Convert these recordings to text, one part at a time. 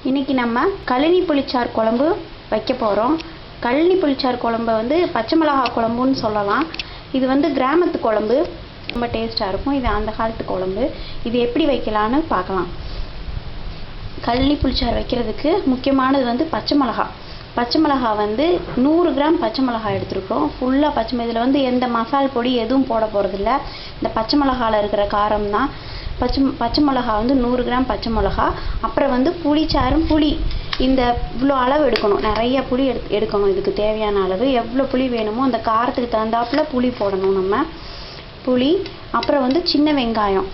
இன்றைக்கி நம்ம கழனி புளிச்சாறு குழம்பு வைக்க போகிறோம். கழனி புளிச்சாறு குழம்பை வந்து பச்சை மிளகா குழம்புன்னு சொல்லலாம். இது வந்து கிராமத்து குழம்பு, ரொம்ப டேஸ்ட்டாக இருக்கும். இது அந்த காலத்து குழம்பு. இது எப்படி வைக்கலான்னு பார்க்கலாம். கழனி புளிச்சாறு வைக்கிறதுக்கு முக்கியமானது வந்து பச்சை மிளகா. பச்சை மிளகா வந்து 100 கிராம் பச்சை மிளகா எடுத்துருக்கோம். ஃபுல்லாக பச்சை, இதில் வந்து எந்த மசால் பொடி எதுவும் போட போகிறதில்ல. இந்த பச்சை மிளகாவில் இருக்கிற காரம் தான். பச்சை மிளகா வந்து 100 கிராம் பச்சை மிளகா. அப்புறம் வந்து புளிச்சாறும் புளி இந்த இவ்வளோ அளவு எடுக்கணும். நிறைய புளி எடுக்கணும். இதுக்கு தேவையான அளவு எவ்வளோ புளி வேணுமோ அந்த காரத்துக்கு தகுந்தாப்புல புளி போடணும் நம்ம. புளி, அப்புறம் வந்து சின்ன வெங்காயம்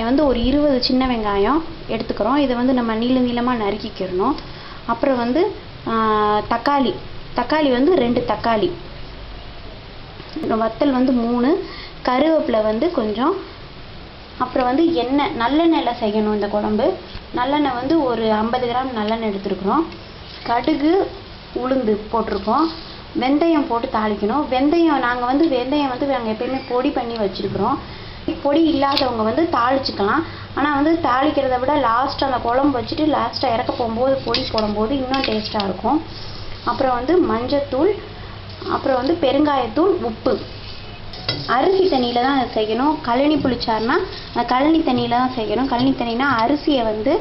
வந்து ஒரு 20 சின்ன வெங்காயம் எடுத்துக்கிறோம். இதை வந்து நம்ம நீளமாக நறுக்கிக்கிறணும். அப்புறம் வந்து தக்காளி வந்து 2 தக்காளி, வத்தல் வந்து 3, கருவேப்பிலை வந்து கொஞ்சம். அப்புறம் வந்து எண்ணெய், நல்லெண்ணெயில் செய்யணும் இந்த குழம்பு. நல்லெண்ணெய் வந்து ஒரு 50 கிராம் நல்லெண்ணெய் எடுத்துருக்குறோம். கடுகு, உளுந்து போட்டிருக்கோம். வெந்தயம் போட்டு தாளிக்கணும். நாங்கள் வந்து எப்பயுமே பொடி பண்ணி வச்சுருக்குறோம். பொடி இல்லாதவங்க வந்து தாளிச்சுக்கலாம். ஆனால் வந்து தாளிக்கிறத விட லாஸ்ட்டாக அந்த குழம்பு வச்சுட்டு லாஸ்ட்டாக இறக்க போகும்போது பொடி போடும்போது இன்னும் டேஸ்ட்டாக இருக்கும். அப்புறம் வந்து மஞ்சத்தூள், அப்புறம் வந்து பெருங்காயத்தூள், உப்பு. அரிசி தண்ணியில் தான் அதை செய்யணும். கழனி புளிச்சாறுனா கழனி தண்ணியில் தான் செய்யணும். கழனி தண்ணினா அரிசியை வந்து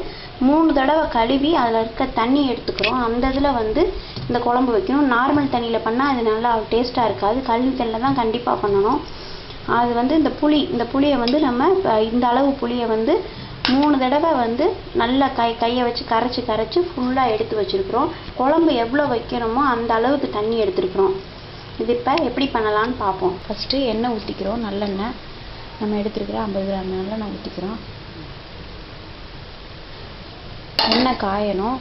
3 தடவை கழுவி அதில் இருக்க தண்ணி எடுத்துக்கிறோம். அந்த இதில் வந்து இந்த குழம்பு வைக்கணும். நார்மல் தண்ணியில் பண்ணால் அது நல்லா டேஸ்ட்டாக இருக்காது. கழனி தண்ணியில் தான் கண்டிப்பாக பண்ணணும். அது வந்து இந்த புளியை வந்து நம்ம இந்த அளவு புளியை வந்து 3 தடவை வந்து நல்லா கையை வச்சு கரைச்சி ஃபுல்லாக எடுத்து வச்சுருக்குறோம். குழம்பு எவ்வளோ வைக்கணுமோ அந்த அளவுக்கு தண்ணி எடுத்துருக்குறோம். இது இப்போ எப்படி பண்ணலான்னு பார்ப்போம். ஃபஸ்ட்டு எண்ணெய் ஊற்றிக்கிறோம். நல்லெண்ணெய் நம்ம எடுத்துருக்கிற 50 கிராம் நல்லெண்ணெய் ஊற்றிக்கிறோம். எண்ணெய் காயணும்.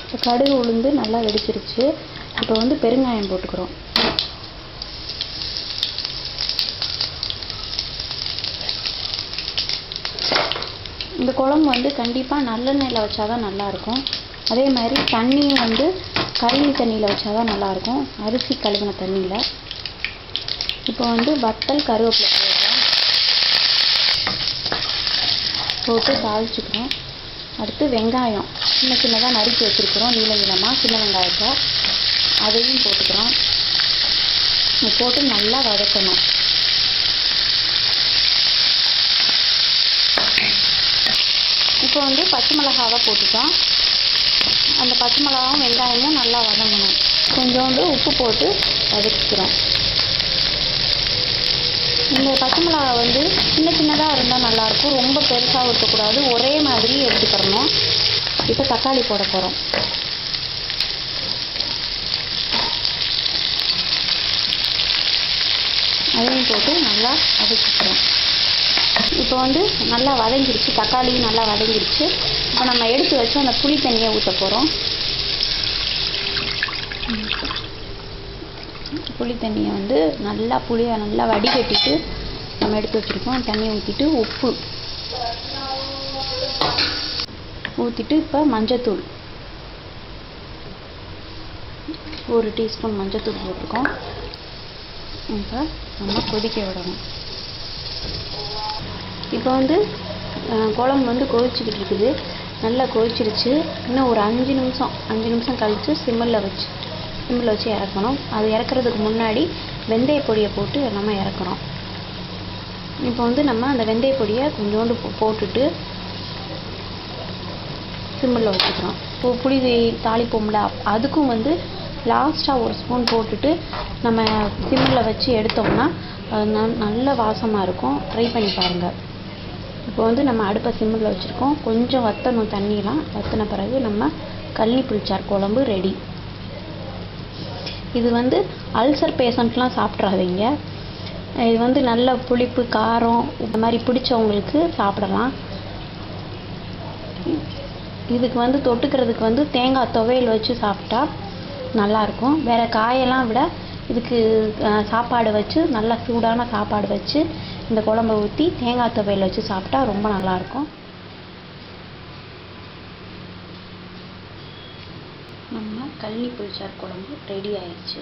இப்போ கடுகு உளுந்து நல்லா வெடிச்சிருச்சு. இப்போ வந்து பெருங்காயம் போட்டுக்கிறோம். இந்த குழம்பு வந்து கண்டிப்பாக நல்லெண்ணெயில் வச்சாதான் நல்லாயிருக்கும். அதே மாதிரி தண்ணியும் வந்து கழனி தண்ணியில் வச்சாதான் நல்லாயிருக்கும், அரிசி கழுவின தண்ணியில். இப்போ வந்து வத்தல், கருவேப்பிலை போட்டு தாளிச்சுக்கிறோம். அடுத்து வெங்காயம் சின்னதாக நறுக்கி வச்சுருக்குறோம். நீளமாக சின்ன வெங்காயத்தை அதையும் போட்டுக்கிறோம். போட்டு நல்லா வதக்கணும். இப்போ வந்து பச்சை மிளகாவை போட்டுட்டோம். அந்த பச்சை மிளகாவும் வெங்காயமும் நல்லா வதங்கணும். கொஞ்சோண்டு உப்பு போட்டு வதக்கிக்கிறோம். இந்த பச்சை மிளகா வந்து சின்னதாக இருந்தால் நல்லாயிருக்கும். ரொம்ப பெருசாக இருக்கக்கூடாது. ஒரே மாதிரி எடுத்துக்கிறணும். இப்போ தக்காளி போட போகிறோம். அதையும் போட்டு நல்லா வதக்கிக்கிறோம். இப்போ வந்து நல்லா வதங்கிருச்சு. தக்காளியும் நல்லா வதங்கிருச்சு. இப்போ நம்ம எடுத்து வச்சு அந்த புளி தண்ணியை ஊற்ற போகிறோம். புளி தண்ணியை வந்து புளியை நல்லா வடிகட்டிட்டு நம்ம எடுத்து வச்சுருக்கோம். தண்ணியை ஊற்றிட்டு உப்பு ஊற்றிட்டு இப்போ மஞ்சத்தூள் 1 டீஸ்பூன் மஞ்சத்தூள் போட்டிருக்கோம். இப்போ நம்ம கொதிக்க விடணும். இப்போ வந்து குழம்பு வந்து கொதிச்சுக்கிட்டு இருக்குது. நல்லா கொதிச்சிருச்சு. இன்னும் ஒரு 5 நிமிஷம் கழித்து சிம்மில் வச்சு இறக்கணும். அது இறக்குறதுக்கு முன்னாடி வெந்தய பொடியை போட்டு நம்ம இறக்குறோம். இப்போ வந்து நம்ம அந்த வெந்தய பொடியை கொஞ்சோண்டு போட்டுட்டு சிம்மில் வச்சுக்கிறோம். புளி தாளிப்போம்ல, அதுக்கும் வந்து லாஸ்ட்டாக 1 ஸ்பூன் போட்டுட்டு நம்ம சிம்மில் வச்சு எடுத்தோம்னா நல்ல வாசமாக இருக்கும். ட்ரை பண்ணி பாருங்கள். இப்போ வந்து நம்ம அடுப்பை சிம்மில் வச்சுருக்கோம். கொஞ்சம் வற்றணும். தண்ணியெலாம் வற்றின பிறகு நம்ம கழனி புளிச்சாறு குழம்பு ரெடி. இது வந்து அல்சர் பேஷண்ட்லாம் சாப்பிட்றாதீங்க. இது வந்து நல்ல புளிப்பு, காரம் இந்த மாதிரி பிடிச்சவங்களுக்கு சாப்பிடலாம். இதுக்கு வந்து தொட்டுக்கிறதுக்கு வந்து தேங்காய் துவையல் வச்சு சாப்பிட்டா நல்லாயிருக்கும். வேறு காயெல்லாம் விட இதுக்கு சாப்பாடு வச்சு, நல்லா சூடான சாப்பாடு வச்சு இந்த குழம்பை ஊற்றி தேங்காய் துவையல் வச்சு சாப்பிட்டா ரொம்ப நல்லாயிருக்கும். நம்ம கழனி புளிச்சாறு குழம்பு ரெடி ஆயிடுச்சு.